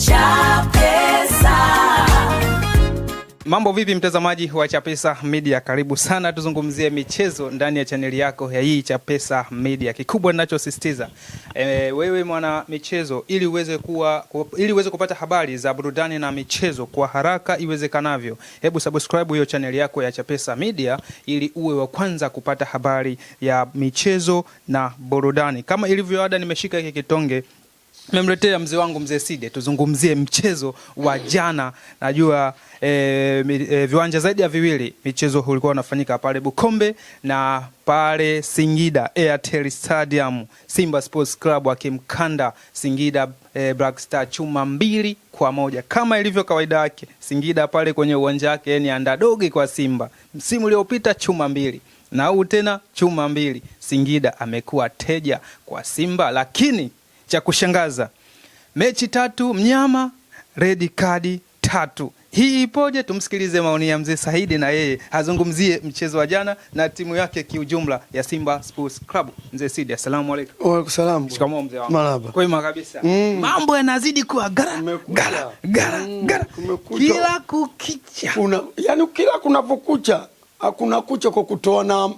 Chapesa. Mambo vipi mtazamaji wa Chapesa Media, karibu sana tuzungumzie michezo ndani ya chaneli yako ya hii Chapesa Media. Kikubwa ninachosisitiza wewe mwana michezo, ili uweze kupata habari za burudani na michezo kwa haraka iwezekanavyo, hebu subscribe hiyo chaneli yako ya Chapesa Media ili uwe wa kwanza kupata habari ya michezo na burudani. Kama ilivyo ada, nimeshika hiki kitonge, nimemletea mzee wangu mzee Side, tuzungumzie mchezo wa jana. Najua viwanja zaidi ya viwili michezo ulikuwa unafanyika pale Bukombe na pale Singida Airtel Stadium, Simba Sports Club akimkanda Singida Black Star chuma 2-1. Kama ilivyo kawaida yake, Singida pale kwenye uwanja wake ni underdog kwa Simba. Msimu uliopita chuma 2 na huu tena chuma 2. Singida amekuwa teja kwa Simba, lakini cha kushangaza, mechi 3 mnyama, red card 3. Hii ipoje? Tumsikilize maoni ya mzee Saidi na yeye azungumzie mchezo wa jana na timu yake kiujumla ya Simba Sports Club. Mzee Saidi, asalamu alaykum. Wa alaykum salaam. Shikamoo mzee wangu. Marhaba. Kwema kabisa. Mambo yanazidi kuwa gara. Kila kukicha. Yani kila kunapokucha hakuna kucha kwa kutoana,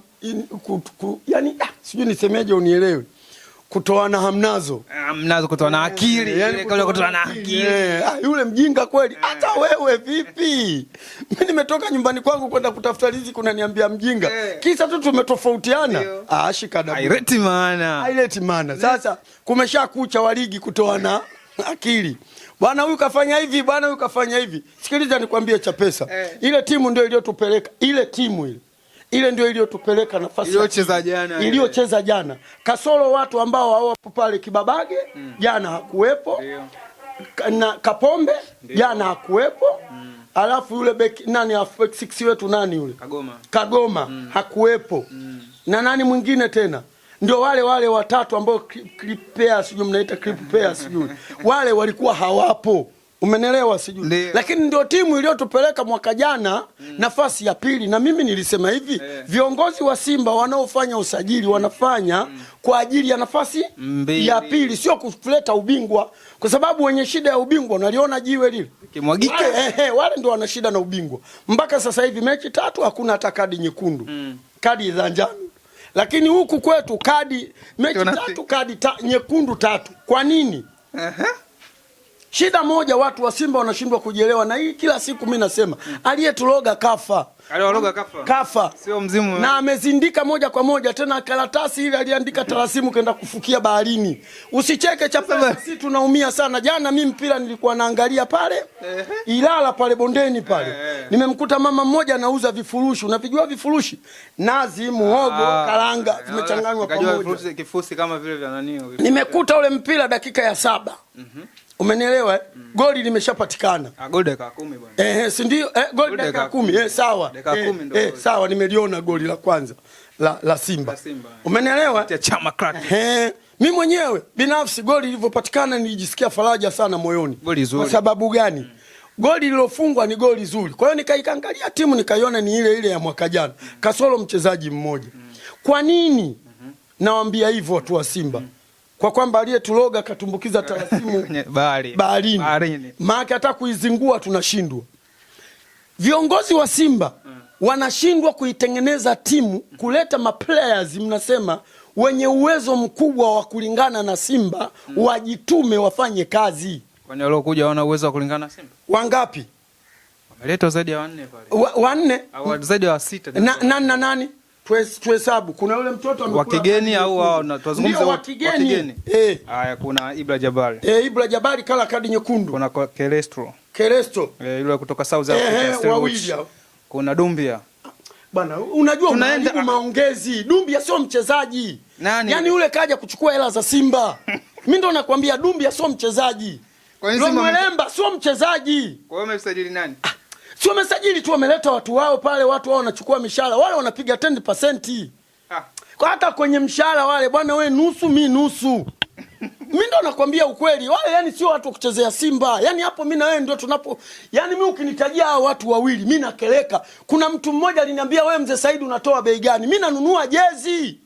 yani sijui nisemeje unielewe. Kutoana hamnazo. Hamnazo, kutoana akili. Yani kutoana akili. Yule mjinga kweli. Hata wewe vipi? Mimi nimetoka nyumbani kwangu kwenda kutafuta riziki, unaniambia mjinga. Kisa tu tumetofautiana. Shika dabu. Haileti maana. Sasa kumesha kucha wa ligi kutoana akili. Bwana huyu kafanya hivi, bwana huyu kafanya hivi. Sikiliza nikwambie Chapesa. Ile timu ndio iliyotupeleka. Ile ndio iliyotupeleka nafasi iliyocheza jana. Kasoro watu ambao hawapo pale Kibabage jana hakuwepo. Na Kapombe jana hakuwepo. Alafu yule beki nani halfback 6 wetu nani yule? Kagoma hakuwepo. Na nani mwingine tena? Ndio wale watatu ambao clip pair sijui mnaita clip pair sijui. Wale walikuwa hawapo. Umenelewa sijui. Lakini ndio timu iliyotupeleka mwaka jana nafasi ya pili, na mimi nilisema hivi, viongozi wa Simba wanaofanya usajili wanafanya kwa ajili ya nafasi ya pili, sio kuleta ubingwa, kwa sababu wenye shida ya ubingwa unaliona jiwe lile kimwagike. Wale ndio wana shida na ubingwa. Mpaka sasa hivi mechi 3 hakuna hata kadi nyekundu. Kadi za njano. Lakini huku kwetu mechi 3 kadi nyekundu 3. Kwa nini? Shida moja, watu wa Simba wanashindwa kujielewa, na hii kila siku mimi nasema, aliyetuloga kafa. Kafa. Sio mzimu. Na amezindika moja kwa moja, tena karatasi ile aliandika tarasimu kaenda kufukia baharini. Usicheke Chapesa, sisi tunaumia sana. Jana mimi mpira nilikuwa naangalia pale Ilala pale bondeni pale. Nimemkuta mama mmoja anauza vifurushi. Unavijua vifurushi? Nazi, muhogo, karanga vimechanganywa pamoja. Kifusi kama vile vya nani. Nimekuta ule mpira dakika ya 7. Umenielewa? Goli limeshapatikana. Goli dakika 10 bwana. Si ndio? Goli dakika 10. Sawa. Sawa, nimeliona goli la kwanza la Simba. Umenielewa? Chama crack. Mimi mwenyewe binafsi goli lilivyopatikana nilijisikia faraja sana moyoni. Kwa sababu gani? Goli lilofungwa ni goli zuri. Kwa hiyo nikaiangalia timu nikaiona ni ile ya mwaka jana. Kasoro mchezaji mmoja. Kwa nini? Nawaambia hivyo watu wa Simba. Kwa kwamba aliyetuloga katumbukiza tarasimu baharini. Maana hata kuizingua tunashindwa. Viongozi wa Simba wanashindwa kuitengeneza timu, kuleta maplayers mnasema wenye uwezo mkubwa wa kulingana na Simba, wajitume wafanye kazi. Kwani waliokuja wana uwezo wa kulingana na Simba? Wangapi? Wameleta zaidi ya 4 pale. 4? Au zaidi ya 6. Nani? Tuhesabu. Kuna yule mtoto wa kigeni au wao tunazungumza wa kigeni. Haya, kuna Ibra Jabari. Ibra Jabari kala kadi nyekundu. Kuna Kelestro. Yule kutoka South Africa. Wawili. Kuna Dumbia. Bwana, unajua unaharibu maongezi. Dumbia sio mchezaji. Yaani yule kaja kuchukua hela za Simba. Mimi ndo nakwambia Dumbia sio mchezaji. Lomwemba sio mchezaji. Kwa hiyo umesajili nani? Sio mesajili tu, wameleta watu wao pale, watu wao wanachukua mishahara, wale wanapiga 10%. Kwa hata kwenye mshahara wale, bwana wewe nusu mimi nusu. Mimi ndo nakwambia ukweli, wale yani sio watu kuchezea Simba. Yani hapo mimi na wewe ndio tunapo, yani mimi ukinitajia hao watu wawili mimi nakeleka. Kuna mtu mmoja aliniambia wewe mzee Saidi unatoa bei gani? Mimi nanunua jezi.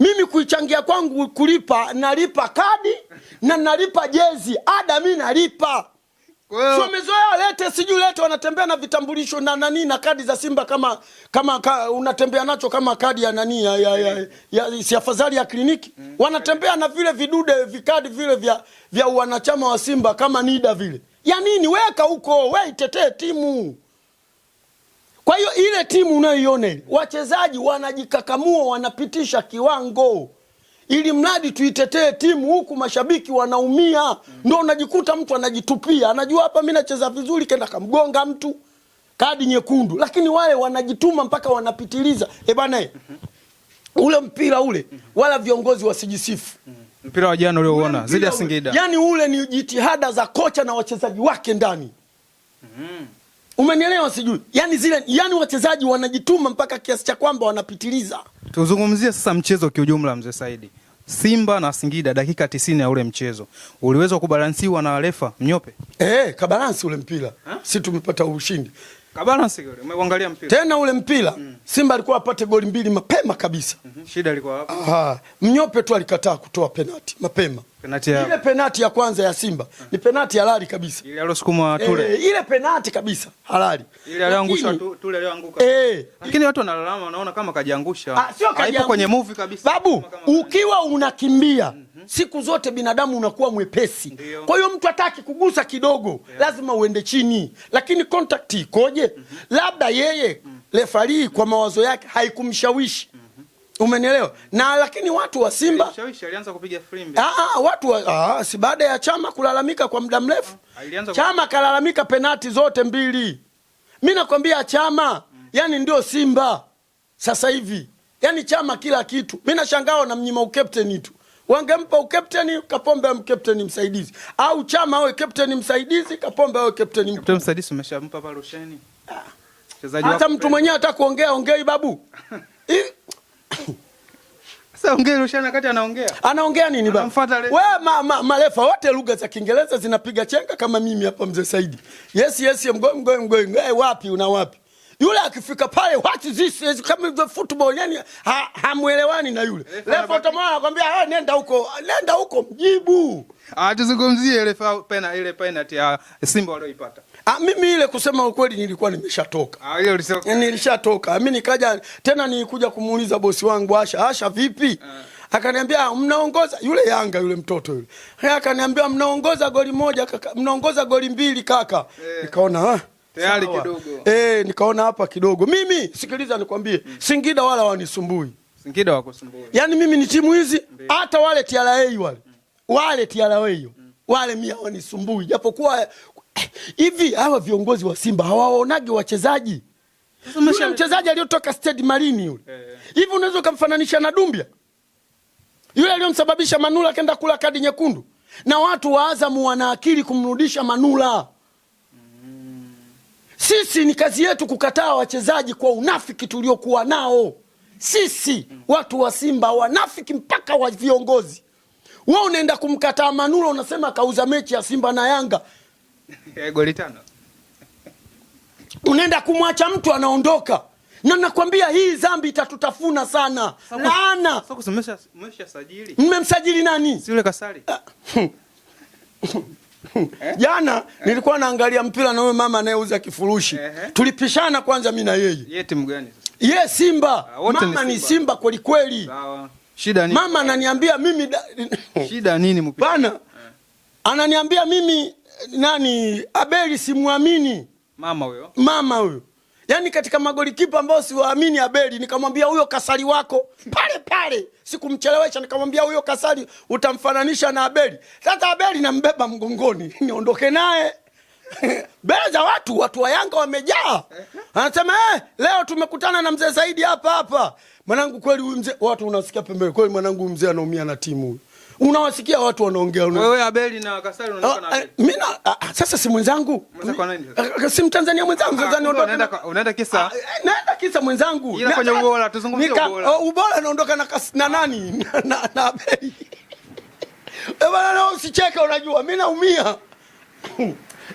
Mimi kuichangia kwangu kulipa, nalipa kadi na nalipa jezi. Ada mimi nalipa. Sio mezoea lete sijui lete wanatembea na vitambulisho na nani na kadi za Simba kama unatembea nacho kama kadi ya nani ya si afadhali ya kliniki. Wanatembea na vile vidude vikadi vile vya wanachama wa Simba kama NIDA vile. Ya nini? Weka huko, wewe itetee timu. Kwa hiyo ile timu unayoiona ile, wachezaji wanajikakamua, wanapitisha kiwango. Ili mradi tuitetee timu, huku mashabiki wanaumia. Ndio unajikuta mtu anajitupia. Anajua hapa mimi nacheza vizuri, kenda kamgonga mtu kadi nyekundu. Lakini wale wanajituma mpaka wanapitiliza. Bana ule mpira ule wala viongozi wasijisifu. Mpira wa jana ulioona zidi ya Singida. Yaani ule ni jitihada za kocha na wachezaji wake ndani. Umenielewa sijui? Yaani wachezaji wanajituma mpaka kiasi cha kwamba wanapitiliza. Tuzungumzie sasa mchezo kiujumla mzee Saidi. Simba na Singida dakika 90 ya ule mchezo. Uliweza kubalansiwa na refa Mnyope? Kabalansi ule mpira. Si tumepata ushindi. Kabalansi ule. Umeangalia mpira. Tena ule mpira Simba alikuwa apate goli 2 mapema kabisa. Shida ilikuwa hapo. Mnyope tu alikataa kutoa penalti mapema. Ile penalti ya kwanza ya Simba ni penalti halali kabisa. Ile alosukuma Tule. Ile penalti kabisa halali. Ile aliangusha Tule alianguka. Lakini watu wanalalama wanaona kama kajiangusha. Haipo kwenye movie kabisa. Babu, ukiwa unakimbia siku zote binadamu unakuwa mwepesi. Kwa hiyo mtu hataki kugusa kidogo, lazima uende chini. Lakini contact ikoje? Labda yeye refarii kwa mawazo yake haikumshawishi. Umenielewa? Na lakini watu wa Simba alianza kupiga filimbi. Si baada ya Chama kulalamika kwa muda mrefu. Chama kalalamika penalti zote 2. Mimi nakwambia Chama yani ndio Simba sasa hivi. Yani Chama kila kitu. Mimi nashangaa na mnyima ukapteni tu. Wangempa ukapteni Kapombe mkapteni msaidizi. Au Chama awe kapteni msaidizi, Kapombe awe kapteni mkuu. Kapteni msaidizi umeshampa pale Rusheni. Hata mtu mwenyewe hata kuongea ongei babu. Sasa ongea Rushani wakati anaongea. Anaongea nini baba? Wewe marefa wote lugha za Kiingereza zinapiga chenga kama mimi hapa mzee Saidi. Yes mgoe. Wapi una wapi? Yule akifika pale what is this kama the football yani hamuelewani na yule. Refa utamwona anakuambia nenda huko mjibu. Tuzungumzie ile penalty ya Simba walioipata. Mimi ile kusema ukweli nilikuwa nimeshatoka. Ile ulisema. Nilishatoka. Mimi nikaja tena nilikuja kumuuliza bosi wangu Asha vipi? Akaniambia mnaongoza yule Yanga yule mtoto yule. Akaniambia mnaongoza goli 1 kaka, mnaongoza goli 2 kaka. Nikaona tayari kidogo. Nikaona hapa kidogo. Mimi sikiliza nikwambie, Singida wala wanisumbui. Singida wakusumbui. Yaani mimi ni timu hizi hata wale TRA wale TRA wale mimi wanisumbui. Japokuwa hivi hawa viongozi wa Simba hawaonagi wachezaji. Yule mchezaji aliyotoka Stade Marine yule. Hivi unaweza kumfananisha na Dumbia? Yule aliyomsababisha Manula akaenda kula kadi nyekundu. Na watu wa Azam wana akili kumrudisha Manula. Sisi ni kazi yetu kukataa wachezaji kwa unafiki tuliokuwa nao. Sisi watu wa Simba wanafiki mpaka wa viongozi. Wewe unaenda kumkataa Manula unasema kauza mechi ya Simba na Yanga. Goli 5. Unaenda kumwacha mtu anaondoka. Na nakwambia hii dhambi itatutafuna sana. Laana. Sasa umesha sajili. Mmemsajili nani? Si yule Kasari. Jana nilikuwa naangalia mpira na wewe mama anayeuza kifurushi. Tulipishana kwanza mimi na yeye. Yeye timu gani sasa? Yeye Simba. Mama ni Simba kweli kweli. Sawa. Shida nini? Mama ananiambia mimi shida nini mpira? Bana. Ananiambia mimi Abeli simuamini. Mama huyo. Yaani katika magoli kipa ambao siwaamini Abeli, nikamwambia huyo Kasari wako pale. Sikumchelewesha nikamwambia huyo Kasari utamfananisha na Abeli. Sasa Abeli nambeba mgongoni, niondoke naye. Beza watu wa Yanga wamejaa. Anasema leo tumekutana na mzee Saidi hapa. Mwanangu kweli huyu mzee watu unasikia pembeni kweli mwanangu mzee anaumia na timu. Unawasikia watu wanaongea. Wewe Abeli na Kasari unaonekana. Mimi sasa si mwenzangu. Kwa nini? Si Mtanzania mwenzangu sasa unaenda kisa. Naenda kisa mwenzangu. Ila kwenye ubora tuzungumzie ubora. Ubora naondoka na nani? Na Abeli. Bwana usicheke unajua mimi naumia.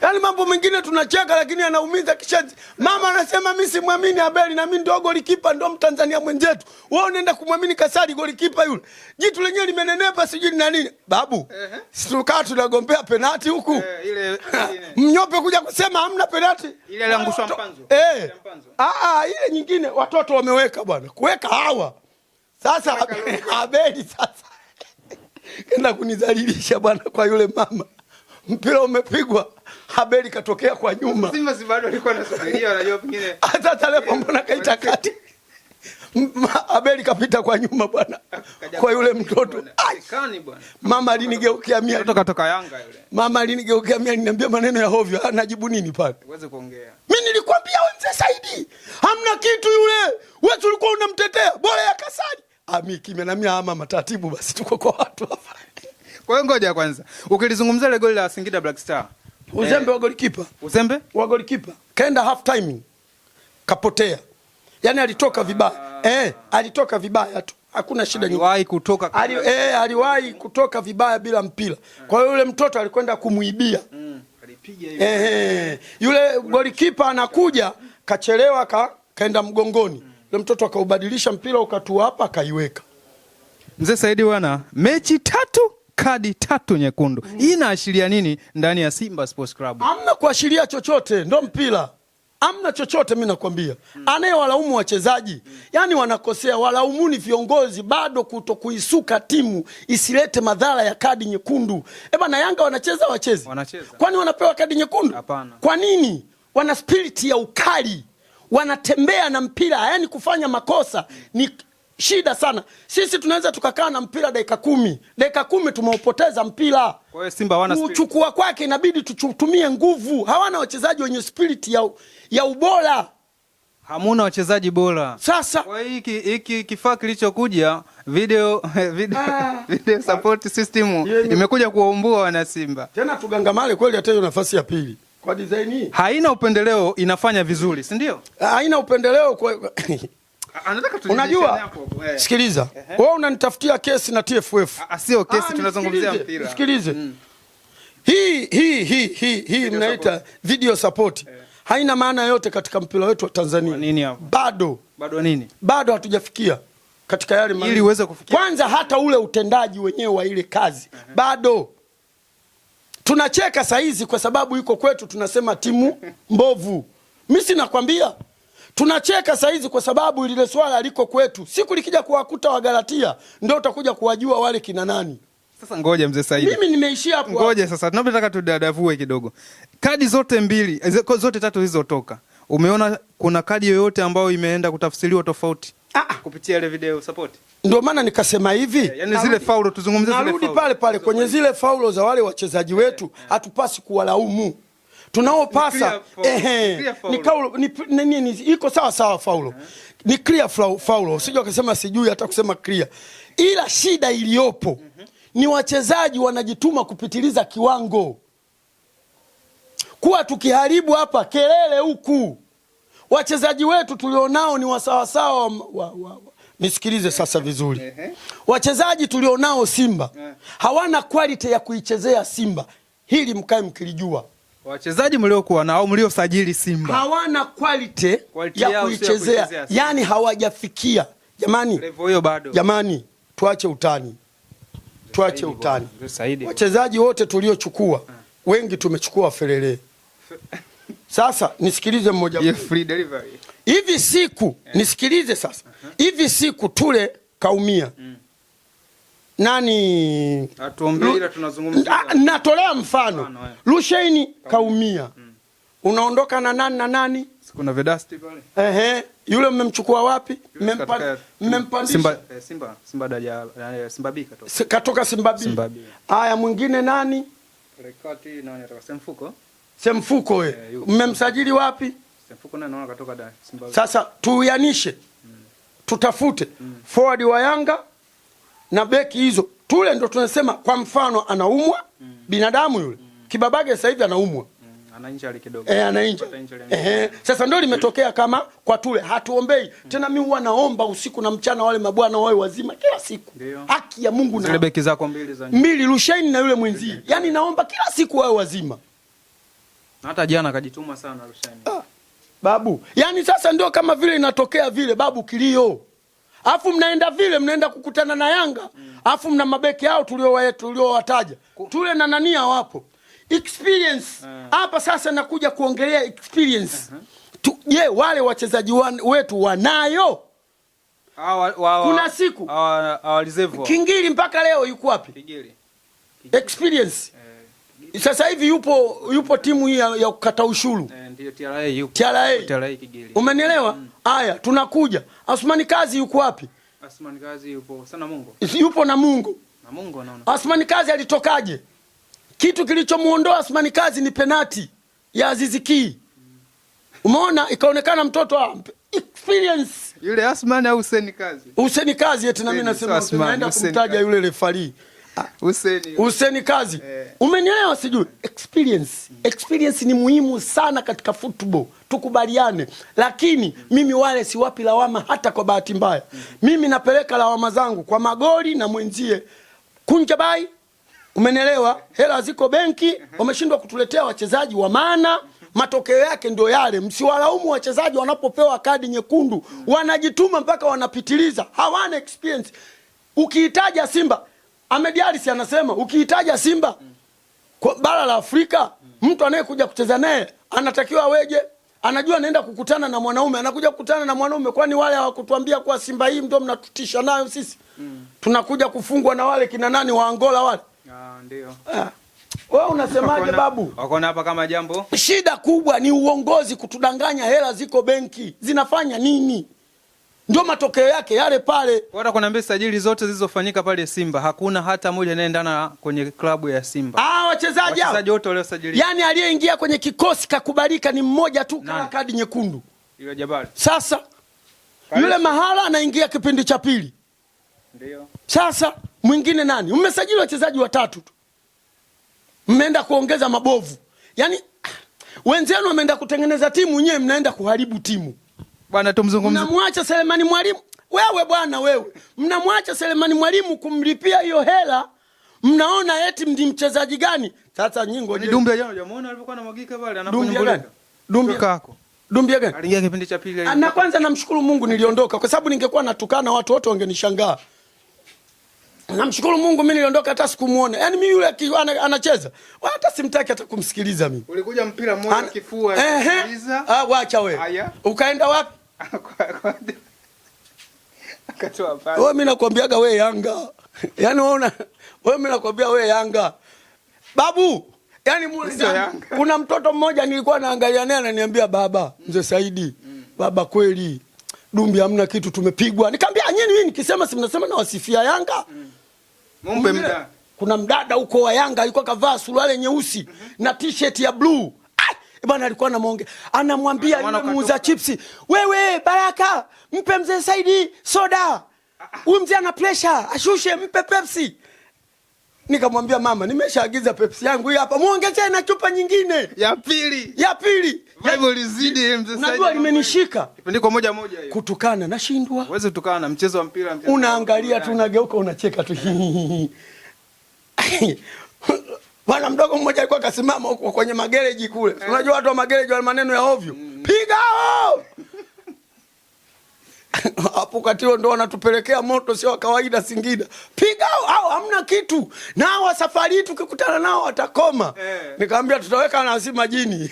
Yaani mambo mengine tunacheka lakini anaumiza kishazi. Mama anasema mimi simwamini Abeli na mimi ndio golikipa ndio Mtanzania mwenzetu. Wewe unaenda kumwamini Kasari golikipa yule. Jitu lenyewe limenenepa sijui na nini. Babu, situkaa tunagombea penalti huku. Ile Mnyope kuja kusema hamna penalti. Ile aliangushwa Mpanzo. Ile nyingine watoto wameweka bwana. Kuweka hawa. Sasa Abeli sasa. Kenda kunizalilisha bwana kwa yule mama. Mpira umepigwa, Abeli katokea kwa nyuma. Simba si bado alikuwa anasubiria, anajua pengine. Hata Talepo mbona kaita kati. Abeli kapita kwa nyuma bwana. Kwa yule mtoto. Kani bwana. Mama alinigeukia mia. Mtoto katoka Yanga yule. Mama alinigeukia mia, aliniambia maneno ya hovyo. Anajibu nini pale? Uweze kuongea. Mimi nilikwambia wewe mzee Saidi. Hamna kitu yule. Wewe ulikuwa unamtetea. Bora ya Kasari. Mimi kimya na mimi mama taratibu basi tuko kwa watu hapa. Kwa hiyo ngoja kwanza. Ukilizungumzia ile goli la Singida Black Star. Uzembe wa golikipa. Uzembe? Wa golikipa. Kaenda half timing. Kapotea. Yaani alitoka vibaya. Alitoka vibaya tu. Hakuna shida nyingi. Aliwahi kutoka aliwahi kutoka vibaya bila mpira. Kwa hiyo yule mtoto alikwenda kumuibia. Alipiga hiyo. Yule golikipa anakuja kachelewa kaenda mgongoni. Yule mtoto akaubadilisha mpira ukatua hapa akaiweka. Mzee Saidi bwana, mechi 3 kadi 3 nyekundu. Hii inaashiria nini ndani ya Simba Sports Club? Hamna kuashiria chochote, ndo mpira. Hamna chochote mimi nakwambia. Anayewalaumu wachezaji, yani wanakosea, walaumuni viongozi bado kutokuisuka timu isilete madhara ya kadi nyekundu. Na Yanga wanacheza wachezi. Wanacheza. Kwani wanapewa kadi nyekundu? Hapana. Kwa nini? Wana spirit ya ukali. Wanatembea na mpira, yani kufanya makosa ni shida sana. Sisi tunaweza tukakaa na mpira dakika 10. Dakika 10 tumeupoteza mpira. Kwa hiyo Simba wana spirit. Kuchukua kwake inabidi tutumie nguvu. Hawana wachezaji wenye spirit ya ubora. Hamuna wachezaji bora. Sasa kwa hiki kifaa kilichokuja video support system imekuja kuwaumbua wana Simba. Tena tugangamale kweli hata hiyo nafasi ya pili. Kwa design hii haina upendeleo, inafanya vizuri, si ndio? Haina upendeleo kwa unajua, sikiliza. Wewe unanitafutia kesi na TFF. Sio kesi, tunazungumzia mpira. Sikilize. Hii mnaita video support. Haina maana yote katika mpira wetu wa Tanzania. Nini hapo? Bado nini? Bado hatujafikia katika yale mambo. Ili uweze kufikia. Kwanza hata ule utendaji wenyewe wa ile kazi. Bado. Tunacheka saizi kwa sababu yuko kwetu tunasema timu mbovu. Mimi sinakwambia. Tunacheka saizi kwa sababu ile swala liko kwetu. Siku likija kuwakuta wa Galatia ndio utakuja kuwajua wale kina nani. Sasa ngoja mzee Saidi. Mimi nimeishia hapo. Ngoja sasa tunataka tudadavue kidogo. Kadi zote 3 zilizotoka. Umeona kuna kadi yoyote ambayo imeenda kutafsiriwa tofauti? Kupitia ile video support. Ndio maana nikasema hivi. Yaani zile faulo tuzungumzie zile faulo. Narudi pale kwenye zile faulo za wale wachezaji wetu, hatupasi kuwalaumu. Tunaopasa ni iko sawa faulo. Ni clear faulo. Usije ukasema sijui hata kusema clear. Ila shida iliyopo ni wachezaji wanajituma kupitiliza kiwango. Kuwa tukiharibu hapa kelele huku. Wachezaji wetu tulionao ni wasawasawa nisikilize sasa vizuri. Wachezaji tulionao Simba hawana quality ya kuichezea Simba. Hili mkae mkilijua. Wachezaji mliokuwa na au mliosajili Simba hawana quality ya kuichezea. Yani hawajafikia. Jamani. Level hiyo bado. Jamani, tuache utani. Tuache utani. Wachezaji wote tuliochukua wengi tumechukua Ferere. Sasa nisikilize mmoja. Free delivery. Hivi siku nisikilize sasa. Hivi siku Tule kaumia. Nani? Atuombee ila tunazungumzia. Natolea mfano. Rushaini kaumia. Unaondoka na nani? Kuna Vedasti pale. Yule mmemchukua wapi? Mmempandisha Simba B katoka. Katoka Simba B. Haya mwingine nani? Rekati nani ataka Semfuko wewe. Mmemsajili wapi? Semfuko naona katoka Simba B. Sasa tuyanishe. Tutafute forward wa Yanga na beki hizo. Tule ndo tunasema kwa mfano anaumwa binadamu yule. Kibabage sasa hivi anaumwa. Ana injury kidogo. Ana injury. Sasa ndio limetokea kama kwa Tule. Hatuombei. Tena mimi huwa naomba usiku na mchana wale mabwana wawe wazima kila siku. Haki ya Mungu na zile beki zako mbili za mbili Rushaini na yule mwenzie. Yaani naomba kila siku wawe wazima. Hata jana akajituma sana Rushine. Babu, yani sasa ndio kama vile inatokea vile babu kilio. Alafu mnaenda vile mnaenda kukutana na Yanga. Alafu mna mabeki hao tuliowataja. Tule na nani hawapo. Experience. Hapa sasa nakuja kuongelea experience. Je, wale wachezaji wetu wanayo? Kuna siku Kingili mpaka leo yuko wapi? Kingili. Experience. Sasa hivi yupo timu hii ya kukata ushuru. Ndio TRA yupo. TRA Kigeli. Umenielewa? Haya, tunakuja. Asmani Kazi yuko wapi? Asmani Kazi yupo sana Mungu. Yupo na Mungu. Na Mungu anaona. Asmani Kazi alitokaje? Kitu kilichomuondoa Asmani Kazi ni penati ya Aziz Ki. Umeona ikaonekana mtoto experience. Yule Asmani au Hussein Kazi? Hussein Kazi eti na mimi nasema tunaenda kumtaja yule refari. Hussein Kazi. Umenielewa sijui? Experience ni muhimu sana katika football. Tukubaliane. Lakini mimi wale siwapi lawama hata kwa bahati mbaya. Mimi napeleka lawama zangu kwa Magoli na mwenzie Kunjabai. Umenielewa? Hela ziko benki, wameshindwa kutuletea wachezaji wa maana. Matokeo yake ndio yale. Msiwalaumu wachezaji wanapopewa kadi nyekundu. Wanajituma mpaka wanapitiliza. Hawana experience. Ukiitaja Simba, Ahmed Ally anasema ukiitaja Simba kwa bara la Afrika, mtu anayekuja kucheza naye anatakiwa aweje? Anajua anaenda kukutana na mwanaume, anakuja kukutana na mwanaume. Kwani wale hawakutuambia kwa Simba hii ndio mnatutisha nayo sisi? Tunakuja kufungwa na wale kina nani wa Angola wale? Ndio. Wewe unasemaje babu? Wako hapa kama jambo. Shida kubwa ni uongozi kutudanganya, hela ziko benki. Zinafanya nini? Ndio matokeo yake yale pale. Bora kuniambia sajili zote zilizofanyika pale Simba hakuna hata moja inaendana kwenye klabu ya Simba. Wachezaji wote waliosajiliwa. Yaani aliyeingia kwenye kikosi kakubalika ni mmoja tu kama kadi nyekundu. Yule Jabari. Sasa yule Mahala anaingia kipindi cha pili. Ndio. Sasa mwingine nani? Mmesajili wachezaji watatu tu. Mmeenda kuongeza mabovu. Yaani wenzenu wameenda kutengeneza timu, nyewe mnaenda kuharibu timu. Bwana tumzungumzie. Mnamwacha Selemani Mwalimu. Wewe bwana wewe. Mnamwacha Selemani Mwalimu kumlipia hiyo hela. Mnaona eti ndi mchezaji gani? Sasa nyingo je. Dumbia jana hujamuona alivyokuwa anamwagika pale anaponyumbulika. Dumbia gani? Aliingia kipindi cha pili. Na kwanza namshukuru Mungu niliondoka kwa sababu ningekuwa natukana watu wote wangenishangaa. Namshukuru Mungu mimi niliondoka hata sikumuona. Yaani mimi yule anacheza. Hata simtaki hata kumsikiliza mimi. Ulikuja mpira mmoja kifua sikiliza. Wacha wewe. Ukaenda wapi? Akatoa pale. Wewe mimi nakwambiaga wewe Yanga. Yaani wewe mimi nakwambia wewe Yanga. Babu, yaani kuna mtoto mmoja nilikuwa naangalia naye ananiambia baba, Mzee Saidi. Baba kweli Dumbi hamna kitu tumepigwa. Nikamwambia nyinyi mimi nikisema si mnasema na wasifia Yanga. Mumpe mda. Kuna mdada huko wa Yanga alikuwa kavaa suruali nyeusi na t-shirt ya blue. Bwana alikuwa anamwambia yule muuza chipsi, "Wewe Baraka, mpe Mzee Saidi soda. Huyu mzee ana pressure, ashushe mpe Pepsi." Nikamwambia mama, nimeshaagiza Pepsi yangu hii hapa. Muongezee na chupa nyingine. Ya pili. Hivyo lizidi Mzee Saidi. Najua limenishika. Kipindi kwa moja hiyo. Kutukana nashindwa. Uweze kutukana na mchezo wa mpira Unaangalia tu unageuka unacheka tu. Bwana mdogo mmoja alikuwa akasimama huko kwenye magereji kule. Unajua watu wa magereji wale maneno ya ovyo. Piga hao! Hapo katio ndo wanatupelekea moto sio kawaida Singida. Piga hao hamna kitu. Nao safari hii tukikutana nao watakoma. Nikamwambia tutaweka na asima jini.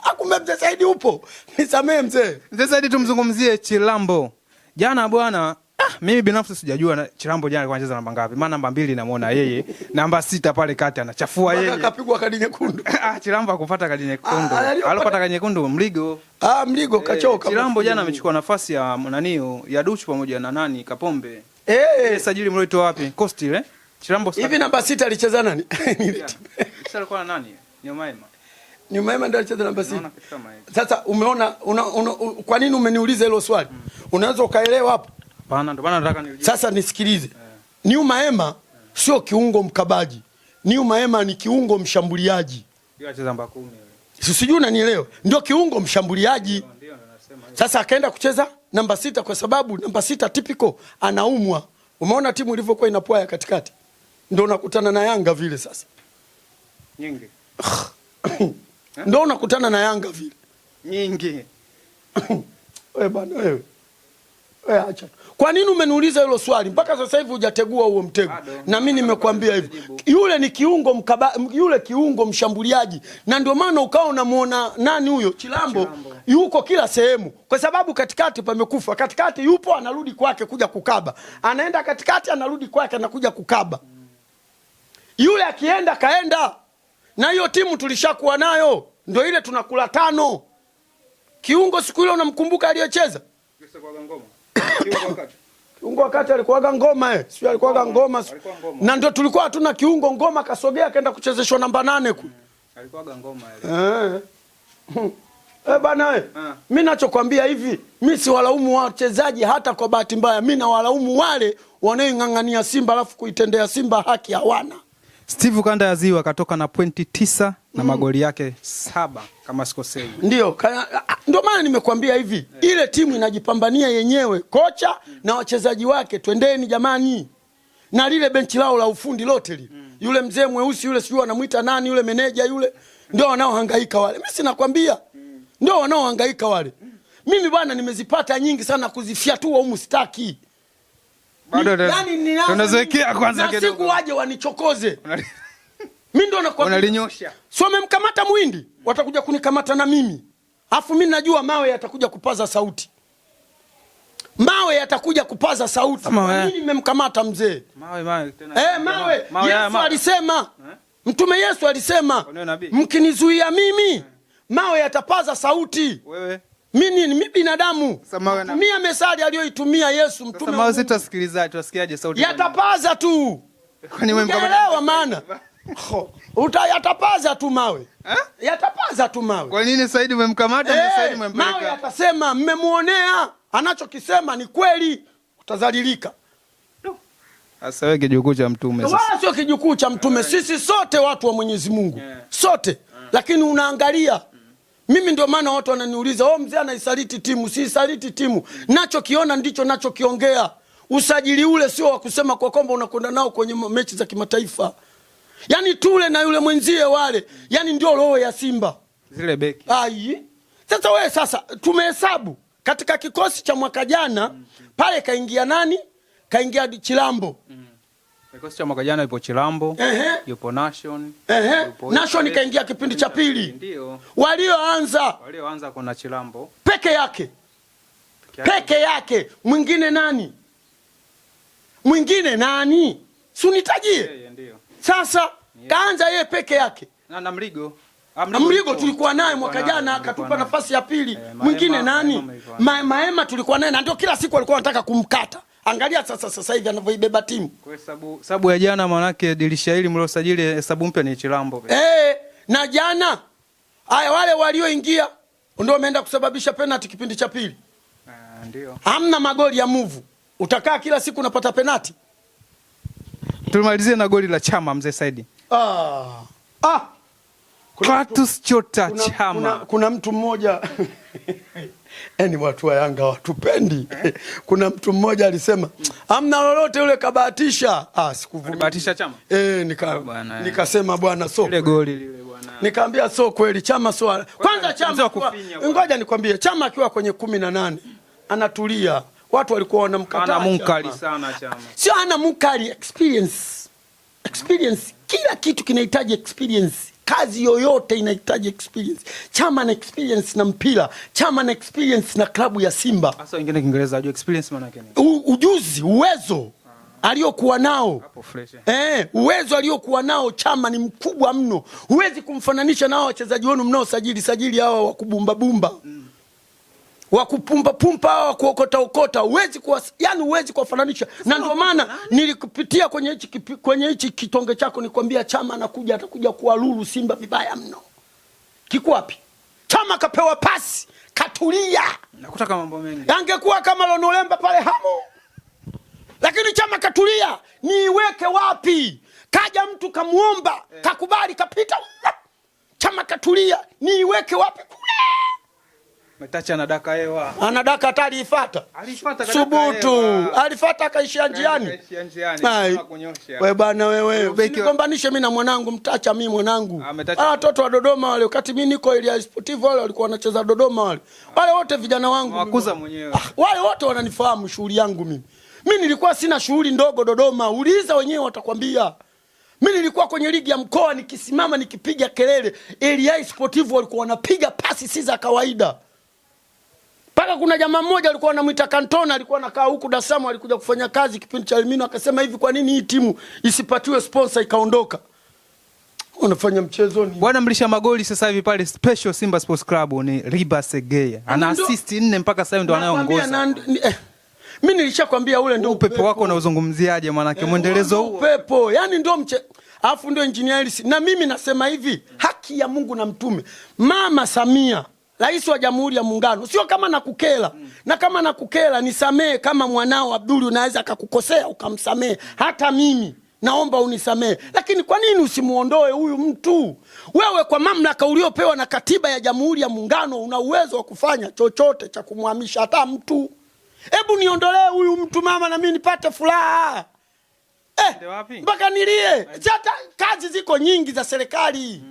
Akumbe Mzee Saidi upo. Nisamee mzee. Mzee Saidi tumzungumzie Chilambo. Jana bwana mimi binafsi sijajua Chilambo jana alikuwa anacheza namba ngapi. Maana namba 2 namuona yeye, namba 6 pale kati anachafua yeye. Akapigwa kadi nyekundu. Chilambo hakupata kadi nyekundu. Alipata kadi nyekundu Mligo. Mligo kachoka. Chilambo jana amechukua nafasi ya nanio ya Duchu pamoja na nani Kapombe. Sajili mlioitoa wapi? Coast ile. Chilambo hivi namba 6 alicheza nani? Sasa alikuwa nani? Nyumaima ndio alicheza namba 6. Sasa umeona kwa nini umeniuliza hilo swali? Unaweza ukaelewa hapo? Hapana, ndio maana nataka niulize. Sasa nisikilize. Nyumaima sio kiungo mkabaji. Nyumaima ni kiungo mshambuliaji. Ndio anacheza namba 10 yule. Sijui unanielewa. Ndio kiungo mshambuliaji. Ndio nasema. Sasa akaenda kucheza namba 6 kwa sababu namba 6 typical anaumwa. Umeona timu ilivyokuwa inapoa ya katikati. Ndio unakutana na Yanga vile sasa. Nyingi. Ndio unakutana na Yanga vile. Nyingi. Wewe bwana wewe. Wewe acha. Kwa nini umeniuliza hilo swali? Mpaka sasa hivi hujategua huo mtego. Na mimi nimekuambia hivi. Yule ni kiungo yule kiungo mshambuliaji. Na ndio maana ukao unamuona nani huyo? Chilambo. Yuko kila sehemu. Kwa sababu katikati pamekufa. Katikati yupo anarudi kwake kuja kukaba. Anaenda katikati anarudi kwake anakuja kukaba. Yule akienda kaenda. Na hiyo timu tulishakuwa nayo. Ndio ile tunakula 5. Kiungo siku ile unamkumbuka aliyecheza? Kiungo wakati alikuwaga Ngoma sio alikuwaga Ngoma. Na ndio tulikuwa hatuna kiungo, Ngoma kasogea akaenda kuchezeshwa namba 8 ku. Alikuwaga Ngoma ile. Bana wewe. Mimi nachokwambia hivi, mimi si walaumu wachezaji hata kwa bahati mbaya. Mimi na walaumu wale wanaoingangania Simba alafu kuitendea Simba haki hawana. Steve Kanda ya Ziwa katoka na pointi 9 na magoli yake 7 kama sikosei. Ndio maana nimekuambia hivi, ile timu inajipambania yenyewe, kocha na wachezaji wake, twendeni jamani. Na lile benchi lao la ufundi lote li. Yule mzee mweusi yule sijui anamuita nani yule meneja yule, ndio wanaohangaika wale. Mimi sinakwambia. Ndio wanaohangaika wale. Mimi bwana nimezipata nyingi sana kuzifiatua humu staki. Bado tunazoekea kwanza kidogo. Siku waje wanichokoze. Mimi ndo nakwambia. Unalinyosha. Sio wamemkamata Muhindi, watakuja kunikamata na mimi. Alafu mimi najua mawe yatakuja kupaza sauti. Mawe yatakuja kupaza sauti. Kwa nini nimemkamata mzee? Mawe tena. Mawe. Yesu alisema. Mtume Yesu alisema, mkinizuia mimi, mawe yatapaza sauti. Wewe mimi binadamu. Mimi mesali aliyoitumia Yesu mtume. Sasa mawe tutasikilizaje, tutasikiaje sauti? Yatapaza tu. Kwani umemkamata maana? Yatapaza tu mawe. Yatapaza tu mawe. Kwa nini Saidi umemkamata? Saidi umempeleka. Mawe yatasema mmemuonea, anachokisema ni kweli, utazalilika. Sasa wewe kijukuu cha mtume sasa. Wala sio kijukuu cha mtume. Sisi sote watu wa Mwenyezi Mungu. Sote. Lakini unaangalia. Mimi ndio maana watu wananiuliza, mzee anaisaliti timu, si saliti timu. Nachokiona ndicho nachokiongea. Usajili ule sio wa kusema kwa kwamba unakwenda nao kwenye mechi za kimataifa. Yaani Tule na yule mwenzie wale, yaani ndio roho ya Simba. Zile beki. Sasa wewe tumehesabu katika kikosi cha mwaka jana pale kaingia nani? Kaingia Chilambo. Kikosi cha mwaka jana yupo Chilambo, yupo Nation. Nation kaingia kipindi cha pili. Ndio. Walioanza kuna Chilambo. Peke yake. Mwingine nani? Si unitajie. Ndio. Sasa kaanza yeye peke yake. Na Mligo. Mligo tulikuwa naye mwaka jana akatupa nafasi ya pili. Mwingine nani? Maema tulikuwa naye na ndio kila siku alikuwa anataka kumkata. Angalia sasa hivi anavyoibeba timu. Kwa sababu ya jana manake dirisha hili mliosajili hesabu mpya ni Chilambo. Na jana wale walioingia ndio wameenda kusababisha penalty kipindi cha pili. Ndio. Hamna magoli ya move. Utakaa kila siku unapata penalty. Tumalizie na goli la Chama mzee Saidi. Kratos Chota Chama. Kuna mtu mmoja watu wa Yanga watupendi. Kuna mtu mmoja alisema hamna lolote yule kabahatisha. Sikuvumilia. Kabahatisha Chama? Nikasema bwana ile goli lile bwana. Nikamwambia kweli Chama kwanza Chama ngoja nikwambie Chama akiwa kwenye 18 anatulia. Watu walikuwa wanamkataa. Ana munkali sana Chama. Sio ana munkali, experience. Kila kitu kinahitaji experience. Kazi yoyote inahitaji experience. Chama na experience na mpira. Chama na experience na klabu ya Simba. Sasa wengine Kiingereza ajua experience maana yake nini? Ujuzi, uwezo aliokuwa nao. Hapo fresh. Uwezo aliokuwa nao Chama ni mkubwa mno. Huwezi kumfananisha na wachezaji wenu mnaosajili hawa wa kubumba bumba. Wakupumba pumpa hawa kuokota huwezi kuwafananisha. Na ndio maana nilikupitia kwenye hichi kitonge chako nikwambia Chama atakuja kuwalulu Simba vibaya mno. Kiko wapi? Chama kapewa pasi, katulia. Nakutaka mambo mengi. Angekuwa kama Lonolemba pale hamo. Lakini Chama katulia, niiweke wapi? Kaja mtu kamuomba, kakubali kapita. Chama katulia, niiweke wapi kule? Metacha anadaka hewa. Anadaka hata alifuata. Alifuata Subutu. Alifuata akaishia njiani. Wewe bwana wewe. Usigombanishe mimi na mwanangu Mtacha mimi mwanangu. Watoto wa Dodoma wale wakati mimi niko Elia Sportivo wale walikuwa wanacheza Dodoma wale. Wale wote vijana wangu. Wakuza mwenyewe. Wale wote wananifahamu shughuli yangu mimi. Mimi nilikuwa sina shughuli ndogo Dodoma. Uliza wenyewe watakwambia. Mimi nilikuwa kwenye ligi ya mkoa nikisimama nikipiga kelele. Elia Sportivo walikuwa wanapiga pasi si za kawaida. Paka kuna jamaa mmoja alikuwa anamuita Cantona alikuwa anakaa huku Dar es Salaam alikuja kufanya kazi kipindi cha Elimino akasema hivi kwa nini hii timu isipatiwe sponsor ikaondoka. Unafanya mchezo ni. Bwana mlisha magoli sasa hivi pale Special Simba Sports Club ni Riba Segea. Ana assist 4 mpaka sasa ndio anayeongoza. Mimi nilishakwambia ule ndio upepo wako unauzungumziaje manake muendelezo huo. Upepo, yani ndio alafu ndio engineer na mimi nasema hivi haki ya Mungu na mtume. Mama Samia Rais wa Jamhuri ya Muungano, sio kama nakukela. Na kama nakukela nisamee kama mwanao Abduli unaweza akakukosea ukamsamee. Hata mimi naomba unisamee. Lakini kwa nini usimuondoe huyu mtu? Wewe kwa mamlaka uliopewa na katiba ya Jamhuri ya Muungano una uwezo wa kufanya chochote cha kumhamisha hata mtu. Hebu niondolee huyu mtu mama na mimi nipate furaha. Mpaka nilie. Hata kazi ziko nyingi za serikali.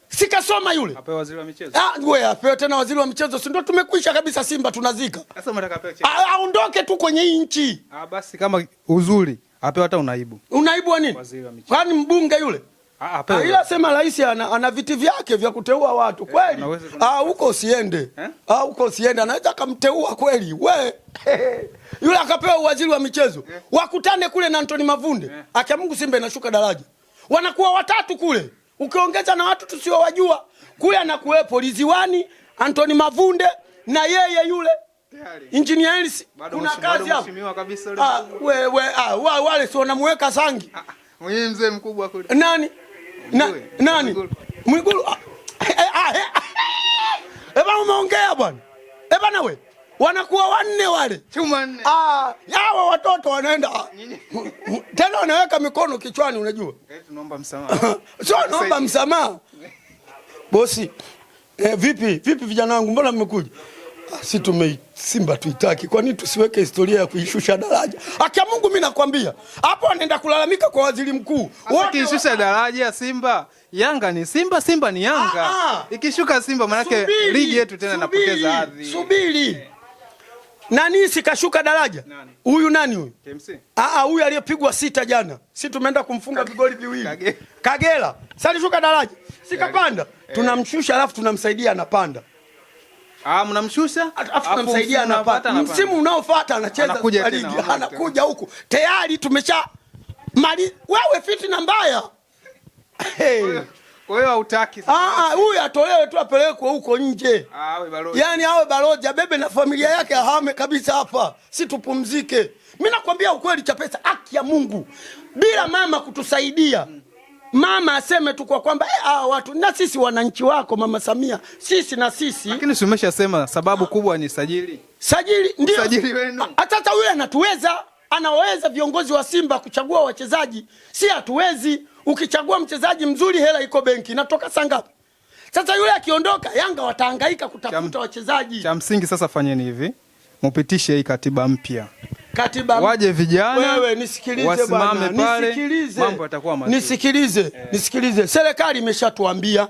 Sikasoma yule. Apewe waziri wa michezo. Wewe apewe tena waziri wa michezo. Si ndio tumekwisha kabisa Simba tunazika. Sasa mtaka apewe aondoke tu kwenye hii nchi. Basi kama uzuri apewe hata unaibu. Unaibu wa nini? Waziri wa michezo. Kwani mbunge yule? Apewe. Ila sema rais ana viti vyake vya kuteua watu kweli. Huko usiende. Huko usiende anaweza kumteua kweli. We. Yule akapewa waziri wa michezo. Wakutane kule na Anthony Mavunde. Akia Mungu Simba inashuka daraja. Wanakuwa watatu kule. Ukiongeza na watu tusiowajua kule anakuwepo Liziwani, Anthony Mavunde na yeye yule Engineer Elsi. Kuna kazi hapo. Wale si wanamuweka Sangi. Mwenye mzee mkubwa kule. Nani? Nani? Mwigulu. Umeongea bwana. Na we. Wanakuwa 4 wale. Chuma 4. Hawa watoto wanaenda. Tena wanaweka mikono kichwani unajua. Tunaomba msamaha. Sio naomba msamaha. Bosi. Vipi vijana wangu mbona mmekuja? Si Simba tuitaki. Kwa nini tusiweke historia ya kuishusha daraja? Akia Mungu mimi nakwambia. Hapo anaenda kulalamika kwa waziri mkuu. Wakishusha daraja Simba, Yanga ni Simba, Simba ni Yanga. Ikishuka Simba maana yake ligi yetu tena inapoteza hadhi. Subiri. Nani sikashuka daraja? Huyu nani huyu? KMC. Huyu aliyepigwa 6 jana. Si tumeenda kumfunga vigoli viwili. Kagera. Sasa alishuka daraja. Sikapanda. Tunamshusha alafu tunamsaidia anapanda. Mnamshusha? Alafu tunamsaidia anapanda. Msimu unaofuata anacheza ligi. Anakuja huku. Tayari tumesha wewe fitina mbaya. Kwa hiyo hautaki sasa. Huyu atolewe tu apelekwe huko nje. Awe balozi. Yaani awe balozi abebe na familia yake ahame kabisa hapa. Si tupumzike. Mimi nakwambia ukweli Chapesa haki ya Mungu. Bila mama kutusaidia. Mama aseme tu kwa kwamba watu na sisi wananchi wako Mama Samia. Sisi na sisi. Lakini si umeshasema sababu kubwa ni sajili. Sajili ndio. Sajili wenu. Hata yule anatuweza. Anaweza viongozi wa Simba kuchagua wachezaji. Si hatuwezi. Ukichagua mchezaji mzuri hela iko benki. Inatoka saa ngapi? Sasa yule akiondoka Yanga watahangaika kutafuta wachezaji. Cha msingi sasa fanyeni hivi. Mupitishe hii katiba mpya. Waje vijana. Wewe nisikilize bwana. Nisikilize. Mambo yatakuwa mazuri. Nisikilize. Serikali imeshatuambia.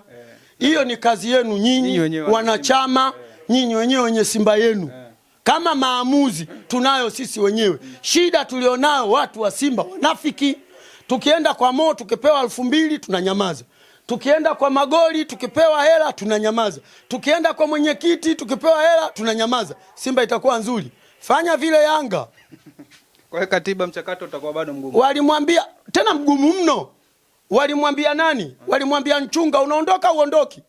Hiyo ni kazi yenu nyinyi wanachama, nyinyi wenyewe wenye Simba yenu. Kama maamuzi tunayo sisi wenyewe. Shida tulionao watu wa Simba wanafiki. Tukienda kwa Mo tukipewa 2,000 tunanyamaza. Tukienda kwa Magoli tukipewa hela tunanyamaza. Tukienda kwa mwenyekiti tukipewa hela tunanyamaza. Simba itakuwa nzuri. Fanya vile Yanga. Kwa hiyo katiba mchakato utakuwa bado mgumu. Walimwambia tena mgumu mno. Walimwambia nani? Walimwambia Nchunga unaondoka uondoki.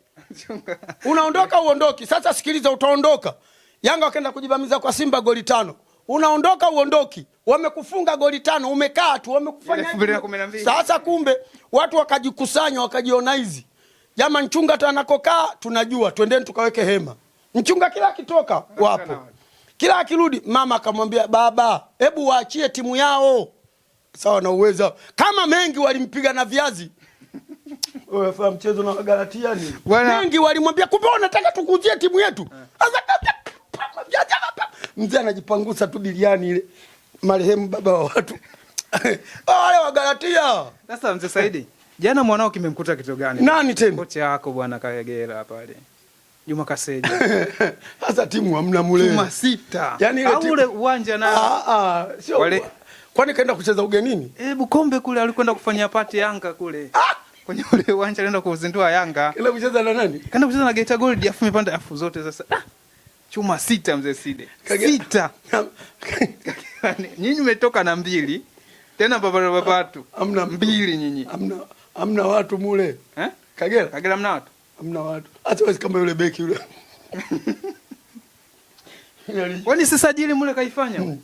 Unaondoka uondoki. Sasa sikiliza utaondoka. Yanga wakaenda kujibamiza kwa Simba goli 5. Unaondoka uondoki. Wamekufunga goli 5 umekaa tu wamekufanya. Sasa kumbe watu wakajikusanya wakajiona hizi. Jama Nchunga hata anakokaa tunajua twendeni tukaweke hema. Nchunga kila kitoka wapo. Kila akirudi mama akamwambia baba hebu waachie timu yao. Sawa na uwezo. Kama mengi walimpiga na viazi. Wewe fahamu mchezo na Galatia ni. Wengi walimwambia kumbe unataka tukuzie timu yetu. Mzee anajipangusa tu biliani ile. Marehemu baba wa watu. Wale wa Galatia. Sasa mzee Saidi, jana mwanao kimemkuta kitu gani? Nani tena? Kocha wako bwana Kagera pale. Juma Kaseja. Sasa timu hamna mule. Chuma 6. Yaani ile ule uwanja na sio wale. Kwani kaenda kucheza ugenini? Bukombe kule alikwenda kufanya party Yanga kule. Kwenye ule uwanja alienda kuzindua Yanga. Kaenda kucheza na nani? Kaenda kucheza na Geita Gold afu mipanda afu zote sasa. Chuma 6 mzee Side. 6. Nyinyi mmetoka na 2. Tena baba watu. Hamna 2 nyinyi. Hamna watu mule. Kagera mna watu. Hamna watu. Hata wasi kama yule beki yule. Kwani sisajili mule kaifanya?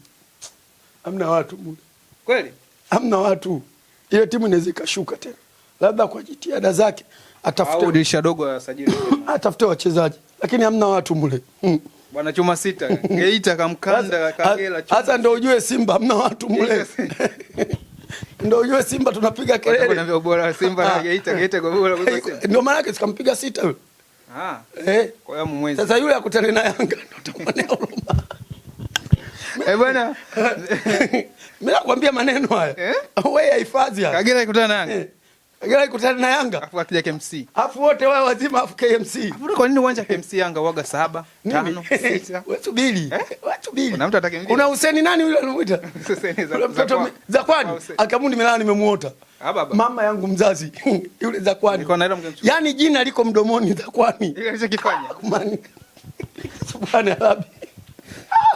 Hamna watu mule. Kweli? Hamna watu. Ile timu inaweza ikashuka tena. Labda kwa jitihada zake atafute dirisha dogo asajili. Atafute wachezaji. Lakini hamna watu mule. Bwana Chuma 6. Geita kamkanda Kagera Chuma. Hata ndio ujue Simba hamna watu mule. Ndio ujue Simba tunapiga kelele. Kuna ubora Simba na Geita kwa bora kwa Simba. Ndio maana yake sikampiga 6 yule. Kwa hiyo mwezi. Sasa yule akutane na Yanga ndio utamonea huruma. Bwana. Mimi nakwambia maneno haya. Wewe hifadhi haya. Kagera ikutana na Yanga. Kagera ikutana na Yanga. Afu akija KMC. Afu wote wao wazima afu KMC. Afu kwa nini uwanja KMC Yanga waga 7, 5, 6? Wewe subiri. Wewe subiri. Kuna mtu atakimjia. Kuna Hussein nani yule anamuita? Hussein Zakwani. Akamundi melala nimemuota. Mama yangu mzazi yule Zakwani. Yaani jina liko mdomoni Zakwani. Ile alichokifanya. Subhanallah.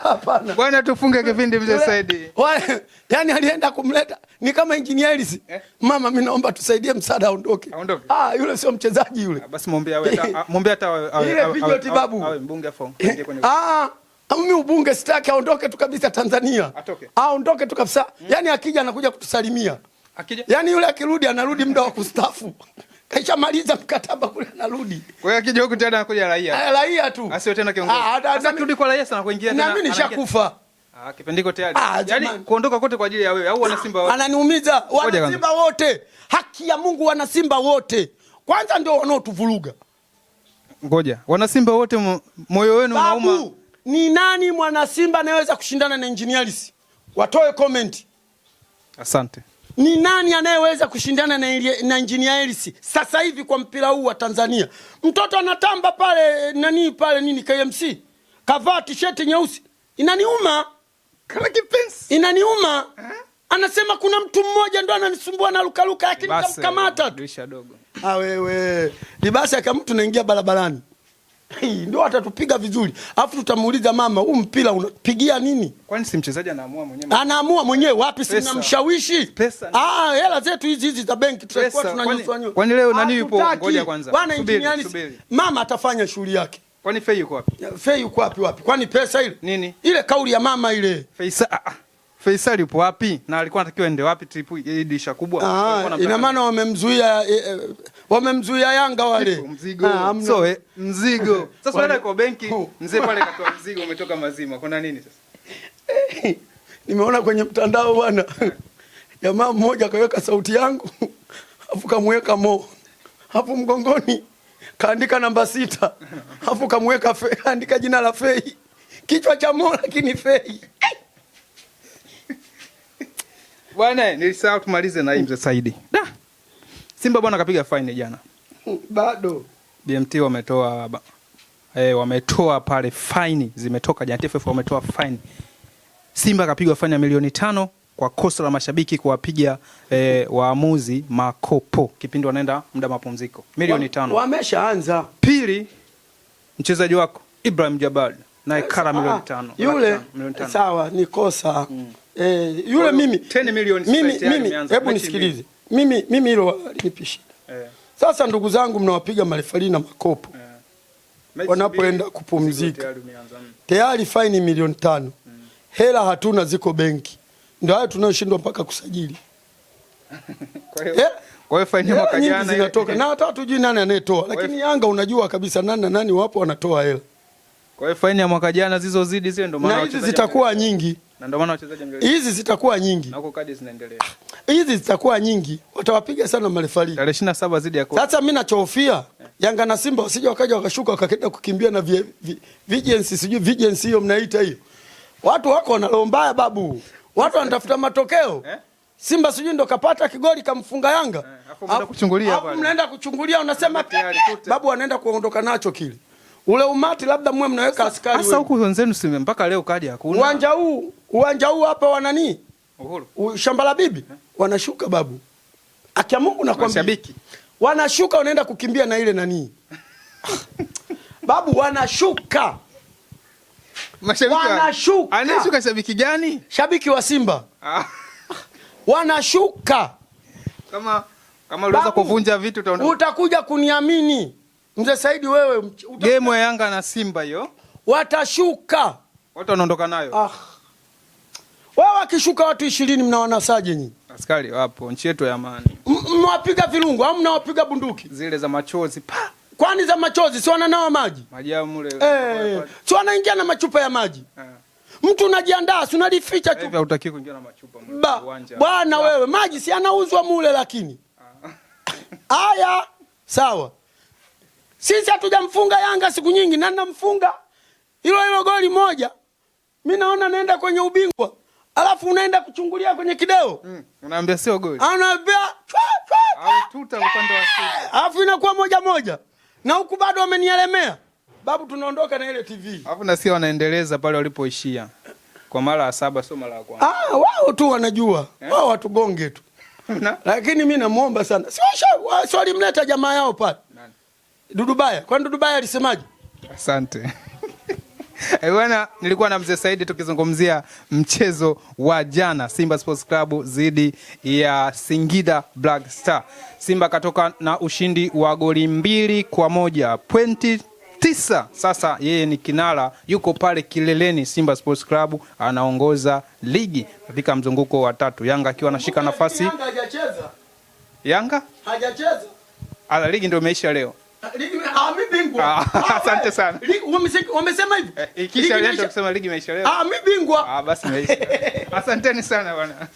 Hapana. Bwana tufunge kipindi mzee Saidi. Yaani alienda kumleta ni kama engineers. Mama mimi naomba tusaidie msaada aondoke. Yule sio mchezaji yule. Basi muombe hata awe mbunge afu ingie kwenye. Mimi ubunge sitaki aondoke tu kabisa Tanzania. Aondoke tu kabisa. Yaani akija anakuja kutusalimia. Yaani yule akirudi anarudi muda wa kustaafu. Kaisha maliza mkataba kule anarudi. Kwa hiyo akija huku tena anakuja raia. Raia tu. Asio tena kiongozi. Sasa kirudi kwa raia sana kuingia tena. Na mimi nishakufa. Kipindiko tayari. Yaani kuondoka kote kwa ajili ya wewe au wana Simba wote. Ananiumiza wana Simba wote. Haki ya Mungu wana Simba wote. Kwanza ndio wanaotuvuruga. Ngoja. Wana Simba wote moyo wenu unauma. Ni nani mwana Simba anayeweza kushindana na Engineers? Watoe comment. Asante. Ni nani anayeweza kushindana na Engineers sasa hivi kwa mpira huu wa Tanzania? Mtoto anatamba pale nini KMC. Kavaa t-shirt nyeusi. Inaniuma. Kala kipenzi. Inaniuma. Anasema kuna mtu mmoja ndo ananisumbua na lukaluka lakini kamkamata. Dirisha dogo. Wewe. Libasi kama mtu naingia barabarani. Ndio atatupiga vizuri. Alafu tutamuuliza mama, huu mpira unapigia nini? Kwani si mchezaji anaamua mwenyewe? Anaamua mwenyewe wapi si namshawishi? Pesa. hela zetu hizi za benki tutakuwa tunanyoswa. Kwani leo nani yupo? Ngoja kwanza. Bwana subiri. Mama atafanya shughuli yake. Kwani Fei yuko wapi? Fei yuko wapi? Kwani pesa ile? Nini? Ile kauli ya mama ile. Faisal yupo wapi? Na alikuwa anatakiwa ende wapi trip hii dirisha kubwa? Ina maana wamemzuia Yanga wale. Mzigo. Mzigo. Sasa wale kwa benki mzee pale katoa mzigo umetoka mazima. Kuna nini sasa? Nimeona kwenye mtandao bwana. Jamaa mmoja akaweka sauti yangu. Afu kamweka hapo mgongoni. Kaandika namba 6. Afu kamweka andika jina la Fei. Kichwa cha lakini Fei. Bwana nilisahau tumalize na mzee Saidi. Simba bwana kapiga fine jana. Bado BMT wametoa pale fine zimetoka jana, TFF wametoa fine. Simba kapigwa fine ya milioni 5 kwa kosa la mashabiki kuwapiga waamuzi makopo kipindi wanaenda muda mapumziko. Milioni 5. Wameshaanza. Pili mchezaji wako Ibrahim Jabal naye kara milioni 5. Yule sawa ni kosa. Yule mimi 10 milioni hebu nisikilize. Mimi hilo alinipisha. Sasa ndugu zangu mnawapiga marefali na makopo. Wanapoenda kupumzika. Tayari faini milioni 5. Hela hatuna ziko benki. Ndio hayo tunayoshindwa mpaka kusajili. Kwa hiyo faini mwaka jana inatoka. Na hata hatujui nani anayetoa. Lakini Yanga unajua kabisa nani wapo wanatoa hela. Kwa hiyo faini ya mwaka jana zilizozidi zile ndio maana na hizi zitakuwa nyingi. Na ndio maana wachezaji wangelia. Hizi zitakuwa nyingi. Na huko kadi zinaendelea. Hizi zitakuwa nyingi. Watawapiga sana marefali. Tarehe 27 zidi ya Coast. Sasa mimi nachohofia Yanga na Simba wasije wakaja wakashuka wakaenda kukimbia na vigilance, sijui vigilance hiyo mnaita hiyo. Watu wako wanalo mbaya babu. Watu wanatafuta matokeo. Simba sijui ndo kapata kigoli kamfunga Yanga. Hapo mnaenda kuchungulia unasema babu anaenda kuondoka nacho kile. Ule umati labda mwe mnaweka askari. Sasa huko wenzenu Simba mpaka leo kadi hakuna. Uwanja huu hapa wana nini? Uhuru. Shamba la bibi wanashuka babu. Akia Mungu nakwambia. Mashabiki. Wanashuka wanaenda kukimbia na ile nani. Babu wanashuka. Mashabiki wanashuka. Anashuka shabiki gani? Shabiki wa Simba. Wanashuka. Kama unaweza kuvunja vitu utakuja kuniamini. Mzee Saidi wewe game ya Yanga na Simba hiyo watashuka. Watu wanaondoka nayo. Wao wakishuka watu 20 mnawanasaje nyinyi? Askari wapo nchi yetu ya amani. Mwapiga vilungu au mnawapiga bunduki? Zile za machozi pa. Kwani za machozi si wananawa maji? Maji ya mule. Si wanaingia na machupa ya maji. Mtu unajiandaa, si unalificha tu. Hivi hutaki kuingia na machupa mule uwanja. Bwana wewe, maji si yanauzwa mule lakini. Haya, sawa. Sisi hatujamfunga Yanga siku nyingi na namfunga. Hilo goli moja. Mimi naona naenda kwenye ubingwa. Alafu unaenda kuchungulia kwenye kideo. Unaambia sio goli. Anaambia au tuta upande wa sisi. Alafu inakuwa 1-1. Na huku bado wamenielemea. Babu tunaondoka na ile TV. Alafu na sio wanaendeleza pale walipoishia. Kwa mara ya 7 sio mara ya kwanza. Wao tu wanajua. Wao watugonge tu. Lakini mimi namuomba sana. Sio walimleta jamaa yao pale. Nani? Dudubaya. Kwani Dudubaya alisemaje? Asante. Bwana, nilikuwa na Mzee Saidi tukizungumzia mchezo wa jana Simba Sports Club dhidi ya Singida Black Star. Simba katoka na ushindi wa goli 2-1, pointi 9. Sasa yeye ni kinara, yuko pale kileleni. Simba Sports Club anaongoza ligi katika mzunguko wa 3. Yanga akiwa anashika nafasi. Yanga hajacheza. Yanga? Hajacheza. Ligi ndio imeisha leo. Mimi bingwa. Asante sana. Wamesema hivi. Ikisha leo kusema ligi imeisha leo. Mimi bingwa. Basi imeisha. Asanteni sana bwana.